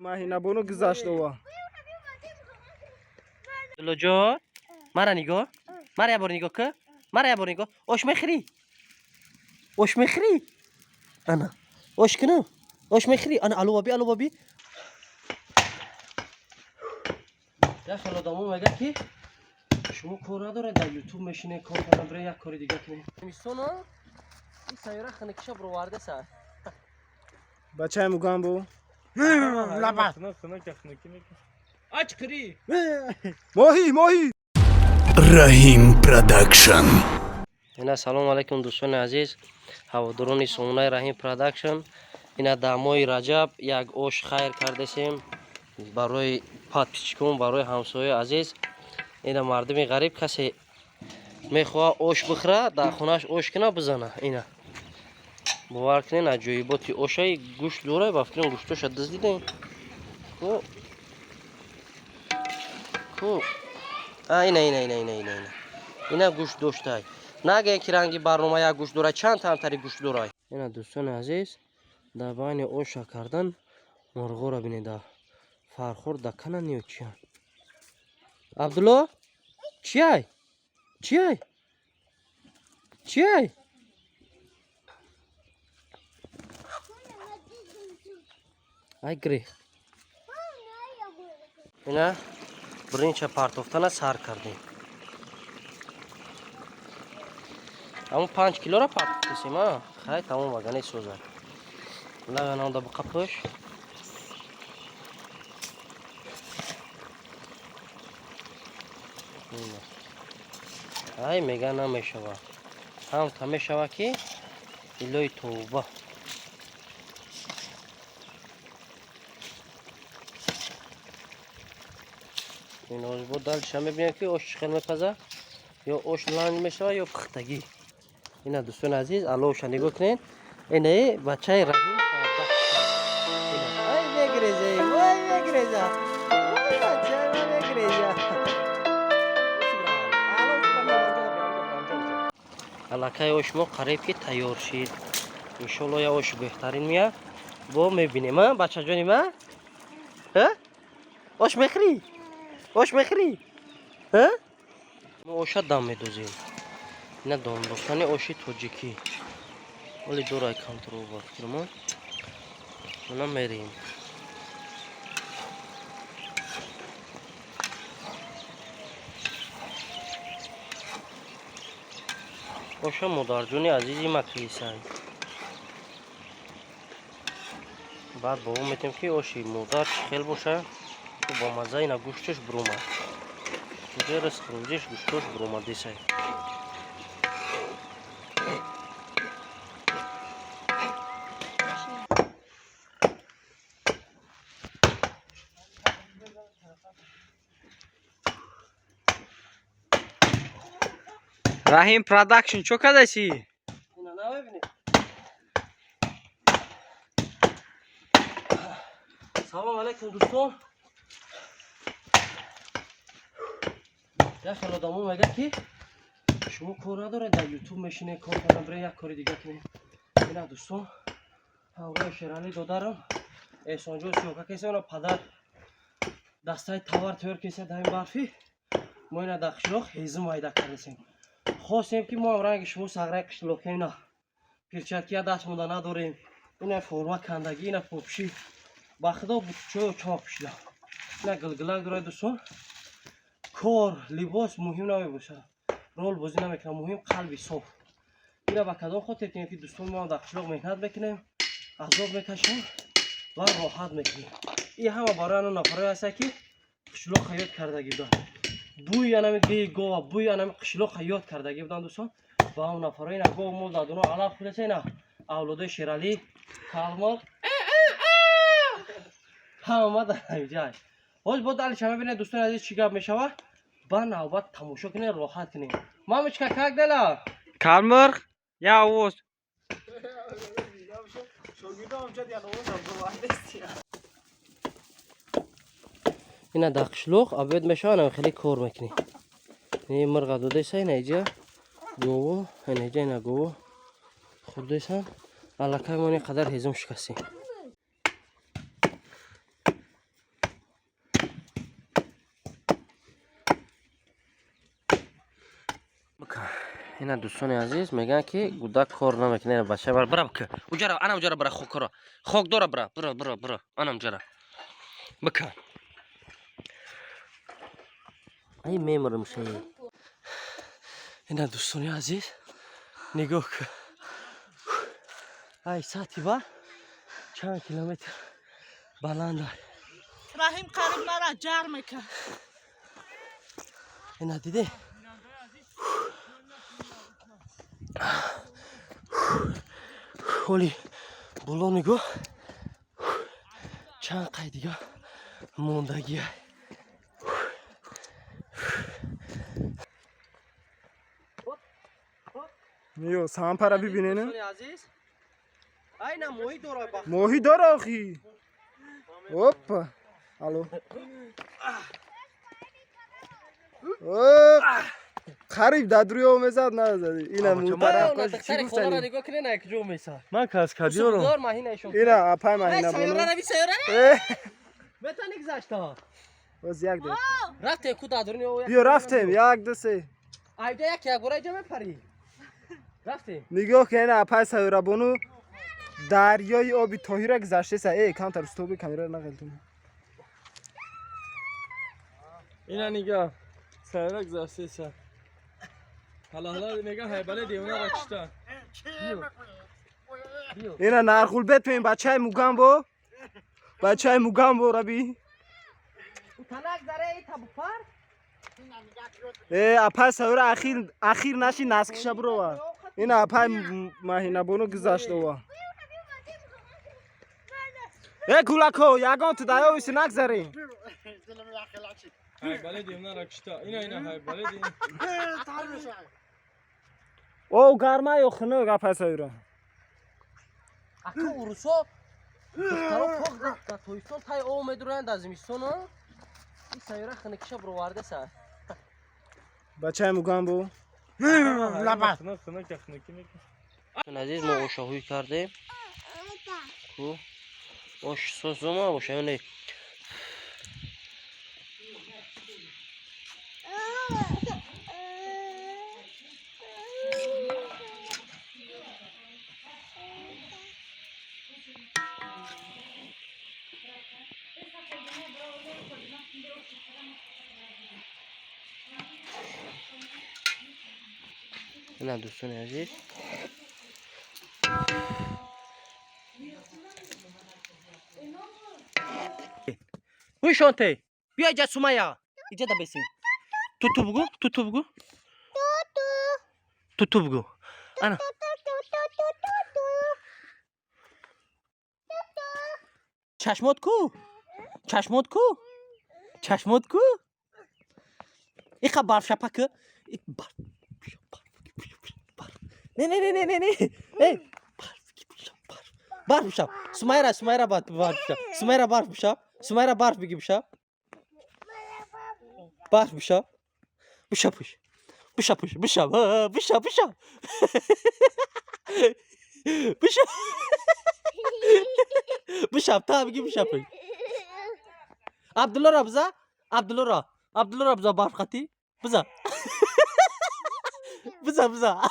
ماهی نبونو گذاشته و لجا مرا نگاه مرا یه بار نگاه که مرا یه بار نگاه آش میخری انا آش کنم آش میخری انا الو بابی یا خلا دامو مگه کی شما کار نداره در یوتیوب میشینه کار کنه برای یک کاری دیگه کنه میسونا این سیاره خنکشه برو وارده سر بچه مگم بو لبا اچ کری ماهی رحیم پروداکشن. اینا سلام علیکم دوستان عزیز هواداران سامانه رحیم پروداکشن. اینا دمای رجب یک اوش خیر کردیم برای پادپیچکون برای همسایه عزیز. اینا مردم غریب کسی میخواه اوش بخره در خونش اوش کنه بزنه. اینا باور کنین عجایباتی اوشای گوشت دوره بافکرین گوشتوش دزدیدین کو اینا گوشت داشته نگه که رنگی برنامه یک گوشت دوره چند تری گوشت دوره. اینا دوستان عزیز در بین اوشا کردن مرغو را بینید فرخورد دکنن یا چی عبدالله چی ای گری اینا برنچ پارتوفتن سر کردیم همون 5 کیلو را پارتوفتیم ها خیلی تمام وگنه سوزه لگن آن دا بقپش ای میگه نمیشوه هم تا میشوه که ایلوی توبه این اوش بود دلش هم میبینیم که اوش خیلی میپزه یا اوش لنج میشوه یا پختگی. اینا دوستان عزیز الوش نگاه کنین اینه بچه رحیم ای میگریزه وای میگریزه وای بچه میگریزه علاقه اوش ما قریب که تیار شید انشالله یا اوش بهترین میاد با میبینیم ها بچه جانی ما اوش میخری ها ما اوشا دم میدوزیم نه دام داشتن اوشی توجیکی ولی دورای کنترل وقت ما اونا میریم اوشا مادرجونی عزیزی مکریسن بعد با اون میتیم که اوشی مادر خیلی باشه با مزه اینا گوشتش برومه غیر از خروجش گوشتش برومه دیسه رحیم پروداکشن چو کدسی اینا نمیبینید سلام علیکم دوستان یا خلا دامو مگه که شما کار نداره در یوتیوب میشینه کار کنه برای یک کاری دیگه کنه. اینا دوستان هوای شیرالی دادارم احسان جو سیوکا کسی اونا پدر دستای تاور تور کسی در این برفی ما اینا در قشلوق هیزم وایده کردیم خواستیم که ما رنگ شما سغره قشلوق اینا پیرچتکی دست مونده نداریم اینا فرما کندگی اینا پوپشی با خدا بود چو چاپ شده اینا گلگلک داره دوستان کار لباس مهم نمیباشه رول بازی نمیکنه مهم قلبی صاف اینا با کدام خاطر که دوستان ما در قشلوق مهنت بکنیم عذاب میکشیم و راحت میکنیم این همه برای اون نفرای هست که قشلوق حیات کردگی بودن بوی انمی گی گو بوی انمی قشلوق حیات کردگی بودن دوستان با اون نفرای اینا گو مول دادونا علاق خودشه اینا اولاد شیرالی کلمات همه در اینجا باز با دل شما ببینید دوستان عزیز چی گپ میشوه با نوبت تماشا کنین راحت کنین مامچکا کاک دلا کالمرغ یا اوز اینا در قشلوق عبید میشن خیلی کار میکنی این مرغ داده سه اینجا گوه اینجا اینا گوه خورده سن علاقه مانی قدر هیزم شکستی اینا دوستان عزیز میگن که گودک کار نمیکنه بچه بر برا بکن اونجا انا اونجا برا خوک داره برا انا اونجا بکن ای میمرم شه اینا دوستان عزیز نگاه کن ای ساعتی با چند کیلومتر بلند رحیم قریب مرا جر میکن اینا دیده ولی بلو نگاه چند قیدیگه موندگیه نیو سام پرا ببینه نه عزیز اینا موهی داره با موهی داره آخی اوپا الو خریب دادروی اومزاد نزدی اینا موتر سری خدا را نگاه کنه نه جو میسا من کس کدیورم دار ماهی نشون اینا اپای ماهینا سیاره بونو روی سیاره بتا نگذاشتا باز یک ده رفته کو دادرونی او بیا رفتیم یک دو سه ایده یک برای جمع پری رفته نگاه که اینا اپای سیاره بونو دریای آبی طاهره گذشته سه ای کانتر استوب کامera نقلتون اینا نگاه سیاره گذاشته سر حالا نگاه هیبله دیونه را کشتن اینا نرخول بیت پیم بچه موگامبو ربی تنک داره ای تابو پر اپای سیاره اخیر نشی نسکشه برو اینا اپای ماهینا بونو گذاشته و گولاکو یگان تو دایا ویسی نگذاری هیبله دیونه را کشتن اینا هیبله دیونه او گرما یا خنک اپای سیاره اکو اروسا دخترها پاک در تویستان تای او میدورند از زمستان این سیاره خنکشه بروارده سر بچه موگامبو لبات عزیز ما اوشاهوی کردیم کو اوش سوزما اوشاهونه اینا دوستان عزیز وی شانته بیا اینجا سومایا اینجا دا بسین توتو بگو توتو بگو انا چشمات کو ایخا برف شپکه نه برف بشم سمیرا برف بشم سمیرا برف بگی بشم برف بشم بشم تا بگی بشم عبدالله را بزا برف خطی بزا بزا